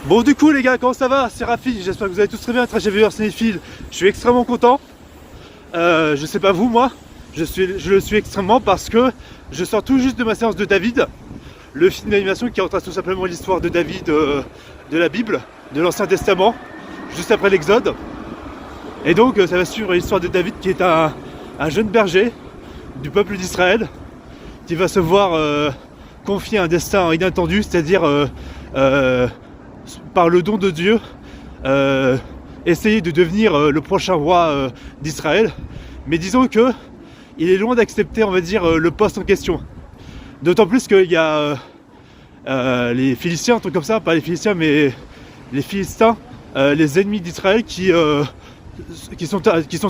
Bon du coup les gars, comment ça va? C'est Rafi, j'espère que vous allez tous très bien, très GVR cinéphile. Je suis extrêmement content. Je sais pas vous, moi, je le suis extrêmement parce que je sors tout juste de ma séance de David, le film d'animation qui retrace tout simplement l'histoire de David de la Bible, de l'Ancien Testament, juste après l'Exode. Et donc ça va suivre l'histoire de David qui est un jeune berger du peuple d'Israël qui va se voir confier un destin inattendu, c'est-à-dire par le don de Dieu, essayer de devenir le prochain roi d'Israël. Mais disons que il est loin d'accepter, on va dire, le poste en question. D'autant plus qu'il y a les Philistins, un truc comme ça, pas les Philistins, mais les Philistins, les ennemis d'Israël qui sont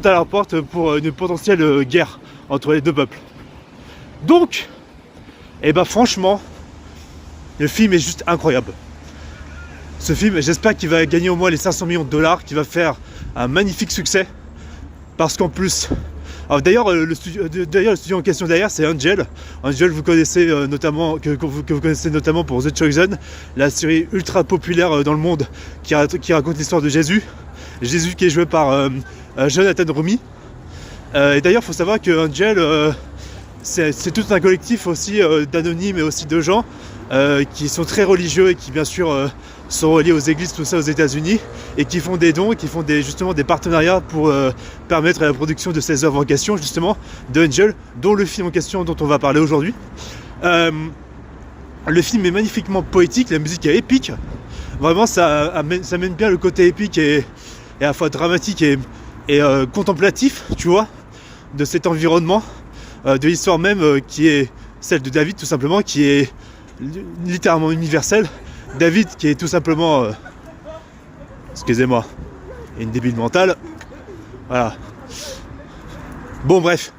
à leur porte pour une potentielle guerre entre les deux peuples. Donc, franchement, le film est juste incroyable. Ce film, j'espère qu'il va gagner au moins les 500 millions de dollars, qu'il va faire un magnifique succès. Parce qu'en plus... Alors d'ailleurs, le studio en question derrière, c'est Angel. Angel, vous connaissez notamment, que vous connaissez notamment pour The Chosen, la série ultra populaire dans le monde qui raconte l'histoire de Jésus. Jésus qui est joué par Jonathan Romy. Et d'ailleurs, il faut savoir que Angel, c'est tout un collectif aussi d'anonymes et aussi de gens qui sont très religieux et qui bien sûr sont reliés aux églises, tout ça aux États-Unis, et qui font des dons, qui font justement des partenariats pour permettre la production de ces œuvres en question, justement, de Angel, dont le film en question dont on va parler aujourd'hui. Le film est magnifiquement poétique, la musique est épique. Vraiment, ça mène bien le côté épique et à la fois dramatique et contemplatif, tu vois, de cet environnement, de l'histoire même qui est celle de David, tout simplement, qui est littéralement universelle. David qui est tout simplement excusez-moi, une débile mentale. Voilà. Bon bref,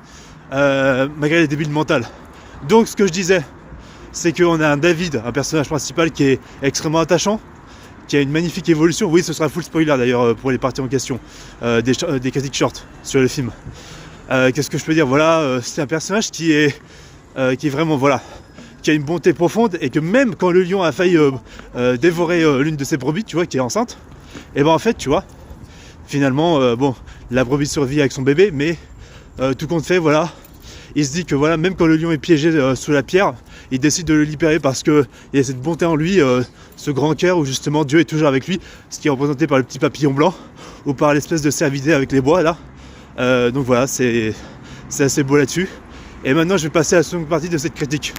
malgré les débiles mentales. Donc ce que je disais, c'est qu'on a un David, un personnage principal qui est extrêmement attachant, qui a une magnifique évolution. Oui, ce sera full spoiler d'ailleurs pour les parties en question, des critiques short sur le film. Qu'est-ce que je peux dire? Voilà, c'est un personnage qui est vraiment, voilà, qui a une bonté profonde, et que même quand le lion a failli dévorer l'une de ses brebis, tu vois, qui est enceinte, et en fait, tu vois, finalement, bon, la brebis survit avec son bébé, mais tout compte fait, voilà, il se dit que voilà, même quand le lion est piégé sous la pierre, il décide de le libérer parce qu'il y a cette bonté en lui, ce grand cœur où justement Dieu est toujours avec lui, ce qui est représenté par le petit papillon blanc ou par l'espèce de cervidé avec les bois là. Donc voilà, c'est assez beau là-dessus. Et maintenant, je vais passer à la seconde partie de cette critique.